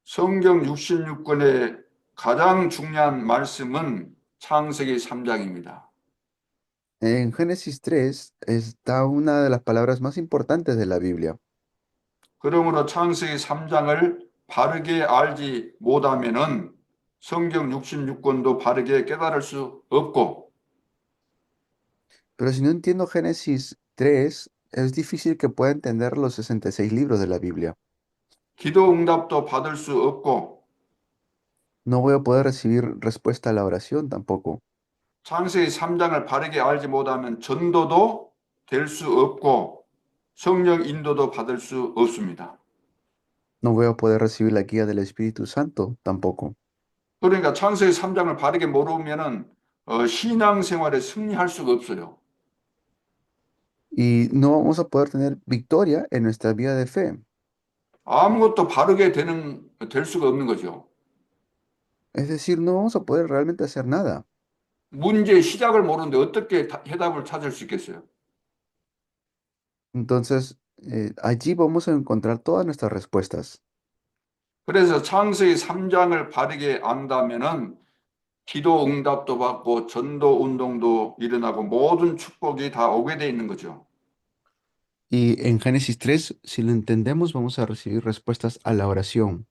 성경 66권의 가장 중요한 말씀은 창세기 3장입니다. En Génesis 3 está una de las palabras más importantes de la Biblia. 그러므로 창세기 3장을 바르게 알지 못하면은 성경 66권도 바르게 깨달을 수 없고 Pero si no entiendo Génesis 3, es difícil que pueda entender los 66 libros de la Biblia. 기도 응답도 받을 수 없고 No voy a poder recibir respuesta a la oración tampoco. 창세기 3장을 바르게 알지 못하면 전도도 될 수 없고 성령 인도도 받을 수 없습니다. No voy a poder recibir la guía del Espíritu Santo tampoco. 그러니까 창세기 3장을 바르게 모르면은 신앙생활에 승리할 수가 없어요. Y no vamos a poder tener victoria en nuestra vida de fe. 아무것도 바르게 될 수가 없는 거죠. Es decir, no vamos a poder realmente hacer nada. 문제의 시작을 모르는데 어떻게 해답을 찾을 수 있겠어요? Entonces, allí vamos a encontrar todas nuestras respuestas. 그래서 창세기 3장을 바르게 안다면은 기도 응답도 받고 전도 운동도 일어나고 모든 축복이 다 오게 돼 있는 거죠. Y en Génesis 3, si lo entendemos, vamos a recibir respuestas a la oración.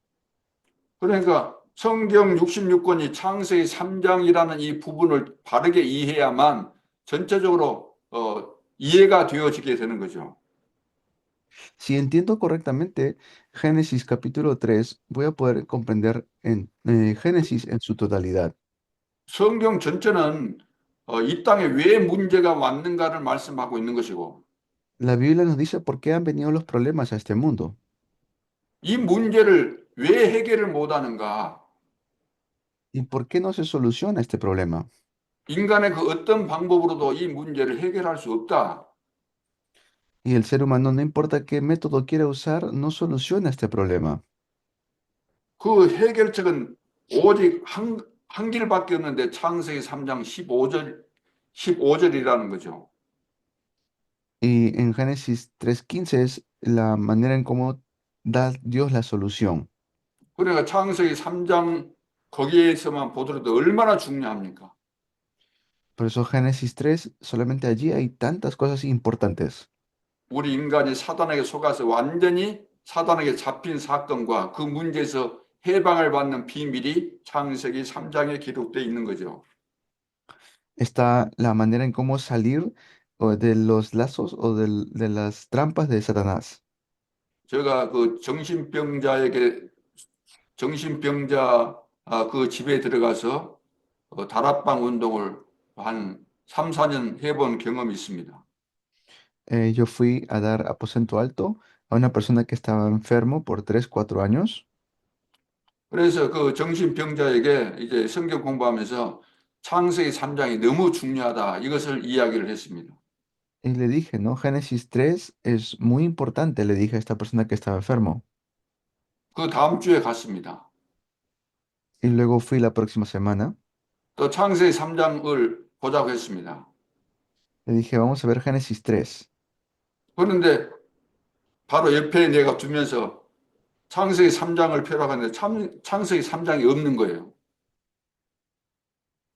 그러니까 성경 66권이 창세기 3장이라는 이 부분을 바르게 이해해야만 전체적으로 이해가 되어지게 되는 거죠. Si entiendo correctamente Génesis capítulo 3, voy a poder comprender en Génesis en su totalidad. 성경 전체는 이 땅에 왜 문제가 왔는가를 말씀하고 있는 것이고 La Biblia nos dice por qué han venido los problemas a este mundo 이 문제를 왜 해결을 못하는가 y por qué no se soluciona este problema. 인간의 그 어떤 방법으로도 이 문제를 해결할 수 없다. Y el ser humano, no importa qué método quiera usar, no soluciona este problema. 그 해결책은 오직 한 길밖에 없는데 창세기 3장 15절이라는 거죠. Y en Génesis 3:15 es la manera en cómo da Dios la solución. 그러니까 창세기 3장 거기에서만 보더라도 얼마나 중요합니까? Por eso Génesis 3, solamente allí hay tantas cosas importantes. 우리 인간이 사단에게 속아서 완전히 사단에게 잡힌 사건과 그 문제에서 해방을 받는 비밀이 창세기 3장에 기록되어 있는 거죠. Está la manera en cómo salir de los lazos o de las trampas de Satanás. 제가 그 정신병자 그 집에 들어가서 다락방 운동을 한 3, 4년 해본 경험이 있습니다. Yo fui a dar aposento alto a una persona que estaba enfermo por 3, 4 años 그래서 그 정신병자에게 이제 성경 공부하면서 창세기 3장이 너무 중요하다. 이것을 이야기를 했습니다. y le dije, ¿no? Génesis 3 es muy importante, le dije a esta persona que estaba enfermo. 그 다음 주에 갔습니다. Y luego fui la próxima semana, 또 창세기 3장을 보자고 했습니다. le dije, vamos a ver Génesis 3. 그런데 바로 옆에 내가 두면서 창세기 3장을 펴라고 하는데 창세기 3장이 없는 거예요.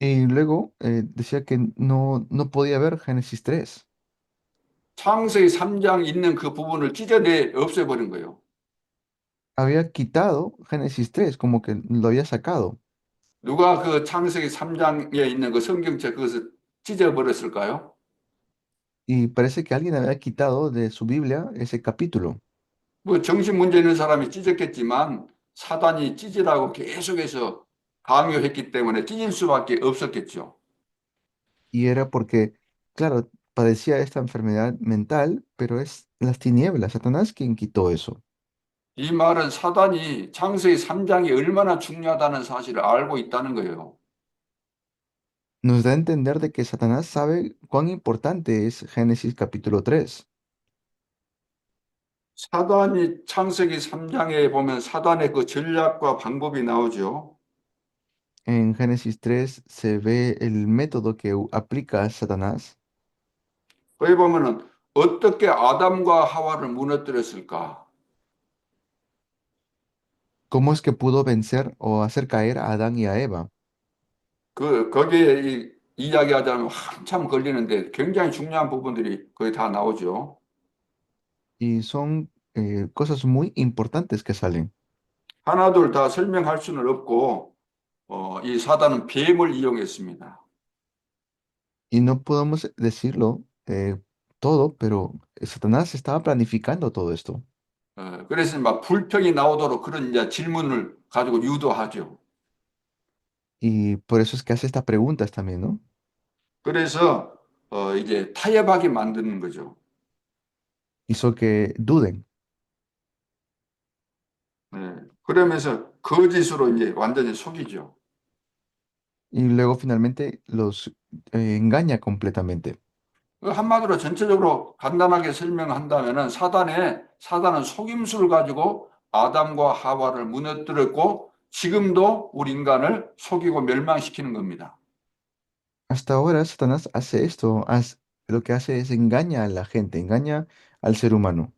Y luego decía que no podía ver Génesis 3. 창세기 3장 있는 그 부분을 찢어내 없애버린 거예요. Había quitado Génesis 3, como que lo había sacado. 누가 그 창세기 3장에 있는 그 성경책 그것을 찢어버렸을까요? Y parece que alguien había quitado de su Biblia ese capítulo. 뭐 정신 문제 있는 사람이 찢었겠지만 사단이 찢으라고 계속해서 강요했기 때문에 찢을 수밖에 없었겠죠. Y era porque, claro, padecía esta enfermedad mental, pero es las tinieblas, Satanás quien quitó eso. 이 말은 사단이 창세기 3장이 얼마나 중요하다는 사실을 알고 있다는 거예요. Nos da a entender de que Satanás sabe cuán importante es Génesis capítulo 3. 사단이 창세기 3장에 보면 사단의 그 전략과 방법이 나오죠. En Génesis 3 se ve el método que aplica Satanás. 거기 보면은 어떻게 아담과 하와를 무너뜨렸을까? ¿Cómo es que pudo vencer o hacer caer a Adán y a Eva? 거기에 이야기하자면 한참 걸리는데 굉장히 중요한 부분들이 거의 다 나오죠. Y son cosas muy importantes que salen. 하나둘 다 설명할 수는 없고, 이 사단은 뱀을 이용했습니다. Y no podemos decirlo todo, pero Satanás estaba planificando todo esto. 그래서 막 불평이 나오도록 그런 이제 질문을 가지고 유도하죠. Y por eso es que hace estas preguntas también, ¿no? 그래서 이제 타협하게 만드는 거죠. Hizo que duden. 그러면서 거짓으로 이제 완전히 속이죠. Y luego finalmente los engaña completamente. 그 한마디로 전체적으로 간단하게 설명한다면은 사단은 속임수를 가지고 아담과 하와를 무너뜨렸고 지금도 우리 인간을 속이고 멸망시키는 겁니다. Hasta ahora Satanás hace esto, lo que hace es engaña a la gente, engaña al ser humano.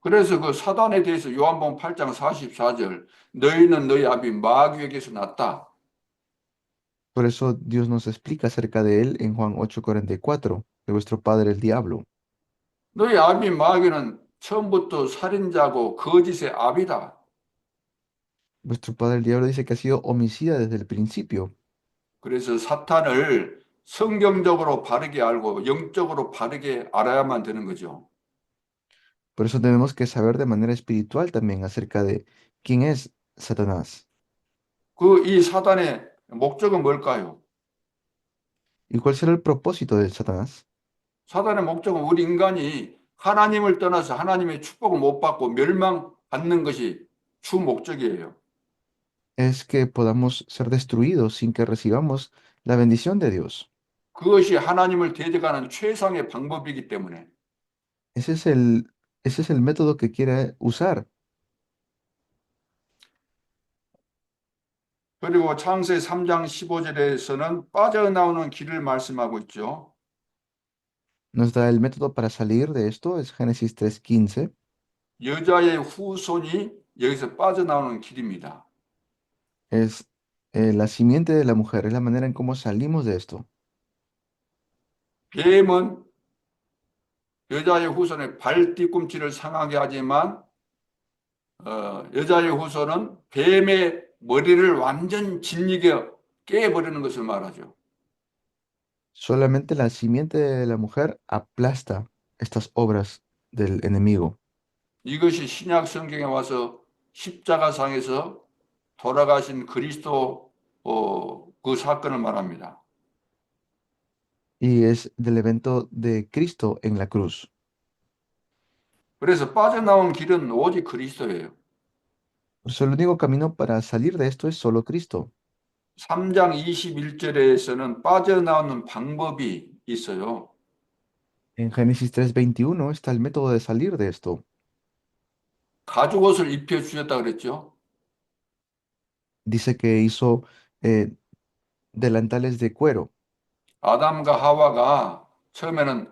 그래서 그 사단에 대해서 요한복음 8장 44절 너희는 너희 아비 마귀에게서 났다. Por eso Dios nos explica acerca de él en Juan 8:44, de vuestro padre el diablo. 너희 아비 마귀는 처음부터 살인자고 거짓의 아비다. Vuestro padre el diablo dice que ha sido homicida desde el principio. 그래서 사탄을 성경적으로 바르게 알고 영적으로 바르게 알아야만 되는 거죠. Por eso tenemos que saber de manera espiritual también acerca de quién es Satanás. 그 이 사단의 목적은 뭘까요? ¿Y cuál será el propósito de Satanás? 사단의 목적은 우리 인간이 하나님을 떠나서 하나님의 축복을 못 받고 멸망받는 것이 주 목적이에요. Es que podamos ser destruidos sin que recibamos la bendición de Dios. 그것이 하나님을 대적하는 최상의 방법이기 때문에 Ese es el método que quiere usar. 그리고 창세 3장 15절에서는 빠져나오는 길을 말씀하고 있죠. Nos da el método para salir de esto, es Génesis 3:15. 여자의 후손이 여기서 빠져나오는 길입니다. Es la simiente de la mujer, es la manera en cómo salimos de esto. 뱀은 여자의 후손의 발 뒤꿈치를 상하게 하지만 여자의 후손은 뱀의 머리를 완전 짓이겨 깨버리는 것을 말하죠. Solamente la simiente de la mujer aplasta estas obras del enemigo. 이것이 신약 성경에 와서 십자가상에서 돌아가신 그리스도 그 사건을 말합니다. Y es del evento de Cristo en la cruz. 그래서 빠져나온 길은 오직 그리스도예요. Por eso el único camino para salir de esto es solo Cristo. 3장 21절에서는 빠져나오는 방법이 있어요. En Génesis 3:21 está el método de salir de esto. 가죽옷을 입혀 주셨다 그랬죠. Dice que hizo eh, delantales de cuero. 아담과 하와가 처음에는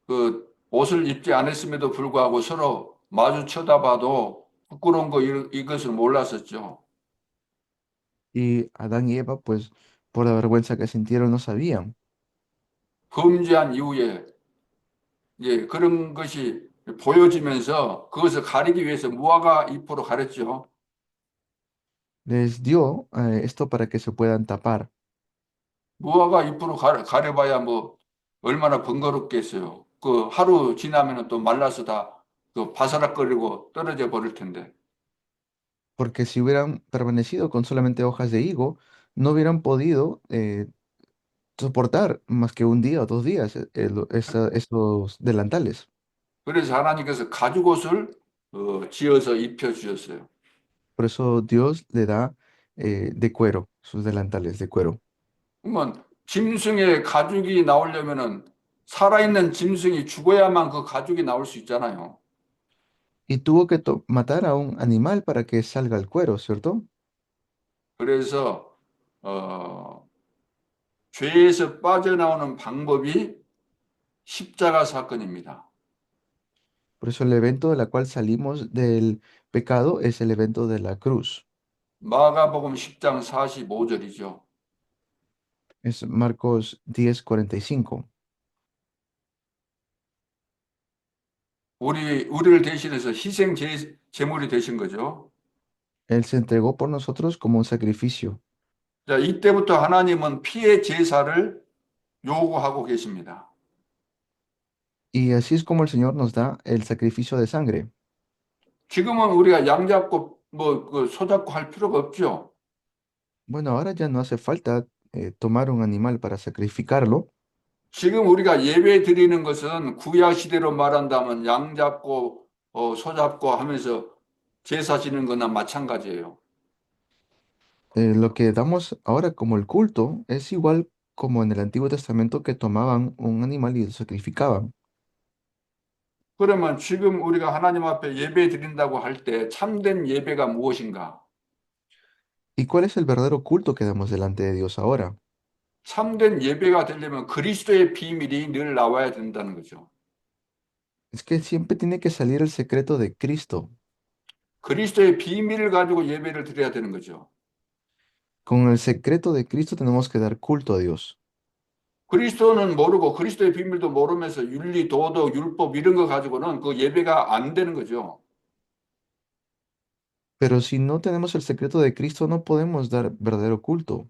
그 옷을 입지 않았음에도 불구하고 서로 마주 쳐다봐도 부끄러운 거 이것을 몰랐었죠. Y Adán y Eva, pues por la vergüenza que sintieron, no sabían. 범죄한 이후에 이제 그런 것이 보여지면서 그것을 가리기 위해서 무화과 잎으로 가렸죠. Les dio esto para que se puedan tapar, 무화과 잎으로 가려봐야 뭐 얼마나 번거롭겠어요. 그 하루 지나면은 또 말라서 다 그 바사락거리고 떨어져 버릴 텐데. porque si hubieran permanecido con solamente hojas de higo, no hubieran podido soportar más que un día o 2 días esos delantales. 그래서 하나님께서 가죽옷을 지어서 입혀 주셨어요. Por eso Dios le da de cuero, sus delantales de cuero. 그러면 짐승의 가죽이 나오려면은 살아있는 짐승이 죽어야만 그 가죽이 나올 수 있잖아요. Y tuvo que matar a un animal para que salga el cuero, ¿cierto? 그래서 죄에서 빠져나오는 방법이 십자가 사건입니다. Por eso el evento de la cual salimos del pecado es el evento de la cruz. 마가복음 10장 45절이죠. Es Marcos 10:45. 우리를 대신해서 희생 제물이 되신 거죠. Él se entregó por nosotros como un sacrificio. 자, 이때부터 하나님은 피의 제사를 요구하고 계십니다. Y así es como el Señor nos da el sacrificio de sangre. 지금은 우리가 양 잡고 소 잡고 할 필요가 없죠. Bueno, ahora ya no hace falta tomar un animal para sacrificarlo. 지금 우리가 예배 드리는 것은 구약 시대로 말한다면 양 잡고 소 잡고 하면서 제사 지는 거나 마찬가지예요. Lo que damos ahora como el culto es igual como en el Antiguo Testamento que tomaban un animal y lo sacrificaban. 그러면 지금 우리가 하나님 앞에 예배 드린다고 할 때 참된 예배가 무엇인가? ¿Y cuál es el verdadero culto que damos delante de Dios ahora? 참된 예배가 되려면 그리스도의 비밀이 늘 나와야 된다는 거죠. Es que siempre tiene que salir el secreto de Cristo. 그리스도의 비밀을 가지고 예배를 드려야 되는 거죠. Con el secreto de Cristo tenemos que dar culto a Dios. 그리스도는 모르고 그리스도의 비밀도 모르면서 윤리, 도덕, 율법 이런 거 가지고는 그 예배가 안 되는 거죠. Pero si no tenemos el secreto de Cristo, no podemos dar verdadero culto.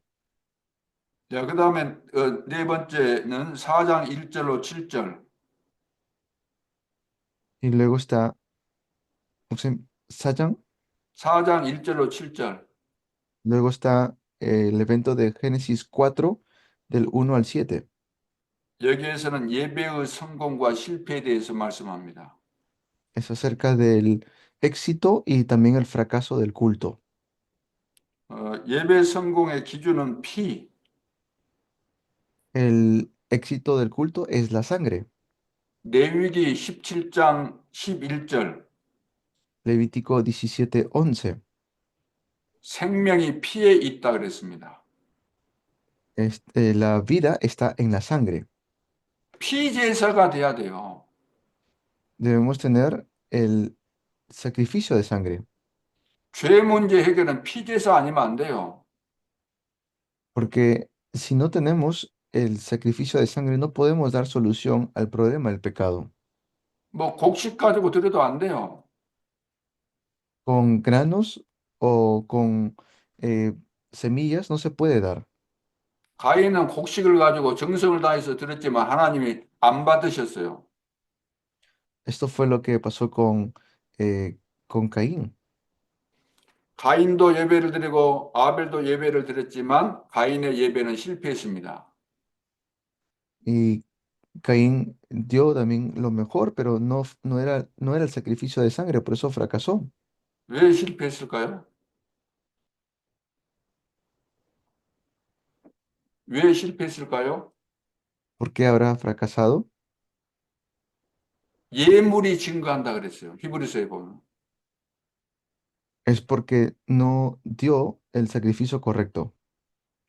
자, 그다음에 네 번째는 4장 1절로 7절. Y luego está Sayan, 4장 1절로 7절. luego está el evento de Génesis 4, del 1 al 7. 여기에서는 예배의 성공과 실패에 대해서 말씀합니다. Es acerca del éxito y también el fracaso del culto. 예배 성공의 기준은 피, El éxito del culto es la sangre. 레위기 17장 11절. Levítico 17:11. 생명이 피에 있다 그랬습니다. La vida está en la sangre. 피제사가 돼야 돼요. Debemos tener el sacrificio de sangre, 죄 문제 해결은 피제사 아니면 안 돼요. porque si no tenemos el sacrificio de sangre, no podemos dar solución al problema del pecado. 뭐 곡식 가지고 드려도 안 돼요. Con granos o con eh, semillas no se puede dar. 가인은 곡식을 가지고 정성을 다해서 드렸지만 하나님이 안 받으셨어요. Esto fue lo que pasó con Caín. 가인도 예배를 드리고 아벨도 예배를 드렸지만 가인의 예배는 실패했습니다. Caín dio también lo mejor, pero no era el sacrificio de sangre, por eso fracasó. 왜 실패했을까요? 왜 실패했을까요? ¿Por qué habrá fracasado? 예물이 증거한다 그랬어요. 히브리서에 보면. Es porque no dio el sacrificio correcto,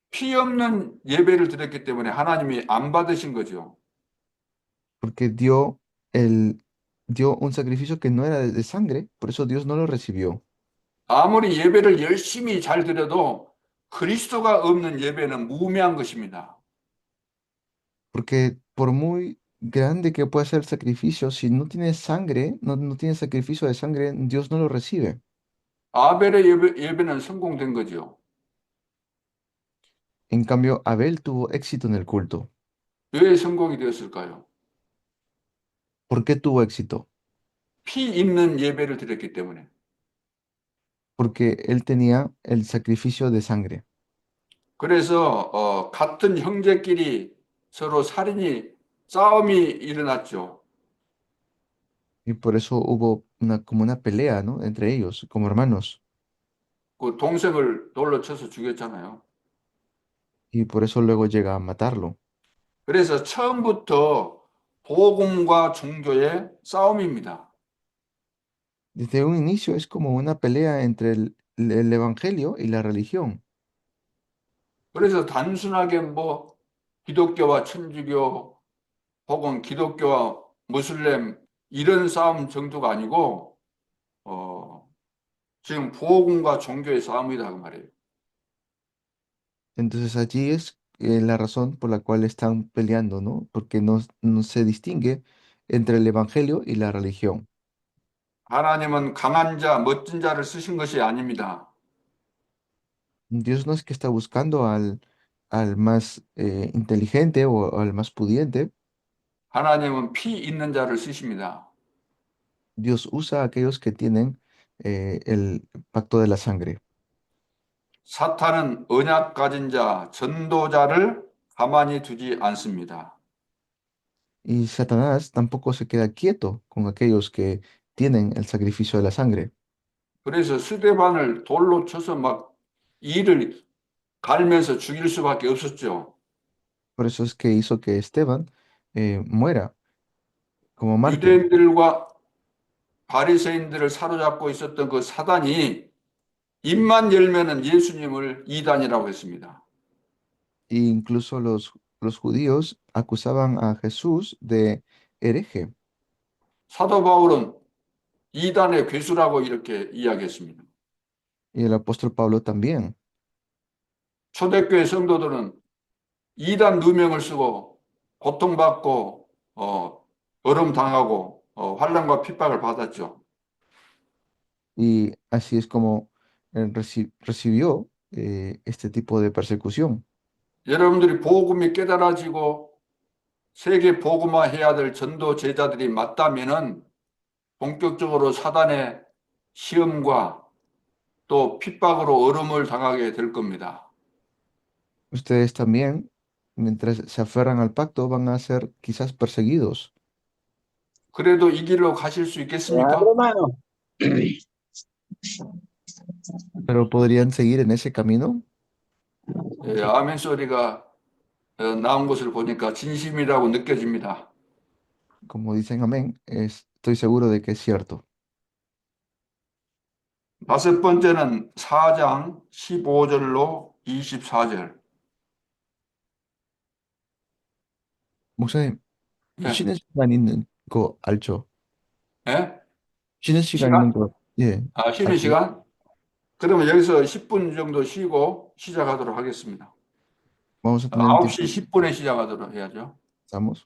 피 없는 예배를 드렸기 때문에 하나님이 안 받으신 거죠. porque dio un sacrificio que no era de sangre, por eso Dios no lo recibió. 아무리 예배를 열심히 잘 드려도 그리스도가 없는 예배는 무의미한 것입니다. Porque por muy grande que pueda ser el sacrificio, si no tiene sangre, no tiene sacrificio de sangre, Dios no lo recibe. 아벨의 예배는 성공된 거죠. En cambio, Abel tuvo éxito en el culto. 왜 성공이 되었을까요? ¿Por qué tuvo éxito? 피 있는 예배를 드렸기 때문에. Porque él tenía el sacrificio de sangre. 그래서 같은 형제끼리 서로 살인이 싸움이 일어났죠. Y por eso hubo como una pelea, ¿no? Entre ellos, como hermanos. 그 동생을 돌로 쳐서 죽였잖아요. Y por eso luego llega a matarlo. 그래서 처음부터 복음과 종교의 싸움입니다. Desde un inicio es como una pelea entre el evangelio y la religión. 그래서 단순하게 뭐 기독교와 천주교 혹은 기독교와 무슬림 이런 싸움 정도가 아니고 어, 지금 복음과 종교의 싸움이다 그 말이에요. Entonces allí es la razón por la cual están peleando, ¿no? Porque no se distingue entre el evangelio y la religión. 하나님은 강한 자, 멋진 자를 쓰신 것이 아닙니다. Dios no es que está buscando al más inteligente o al más pudiente. 하나님은 피 있는 자를 쓰십니다. Dios usa a aquellos que tienen el pacto de la sangre. 사탄은 언약 가진 자, 전도자를 가만히 두지 않습니다. Y Satanás tampoco se queda quieto con aquellos que tienen el sacrificio de la sangre. 그래서 스데반을 돌로 쳐서 막 이를 갈면서 죽일 수밖에 없었죠. Por eso es que hizo que Esteban muera como mártir. 유대인들과 바리새인들을 사로잡고 있었던 그 사단이 입만 열면은 예수님을 이단이라고 했습니다. E incluso los judíos acusaban a Jesús de hereje. 사도 바울은 이단의 괴수라고 이렇게 이야기했습니다. Y el apóstol Pablo también. 초대교회 성도들은 이단 누명을 쓰고 고통받고 어름당하고 환난과 핍박을 받았죠. Y así es como recibió este tipo de persecución. 여러분들이 복음이 깨달아지고 세계 복음화해야 될 전도 제자들이 맞다면은 본격적으로 사단의 시험과 또 핍박으로 얼음을 당하게 될 겁니다. Ustedes también, mientras se aferran al pacto, van a ser quizás perseguidos, 그래도 이 길로 가실 수 있겠습니까? Alejandro, mano. pero podrían seguir en ese camino. 예, 아멘 소리가 나온 것을 보니까 진심이라고 느껴집니다. Como dicen amén, estoy seguro de que es cierto. 다섯 번째는 4장 15절로 24절. 목사님, 예, 쉬는 시간 있는 거 알죠? 예? 쉬는 시간 있는 시간? 거, 예, 쉬는 아시죠? 시간? 그러면 여기서 10분 정도 쉬고 시작하도록 하겠습니다. Vamos a tener un tiempo, 9시 10분에 시작하도록 해야죠. estamos.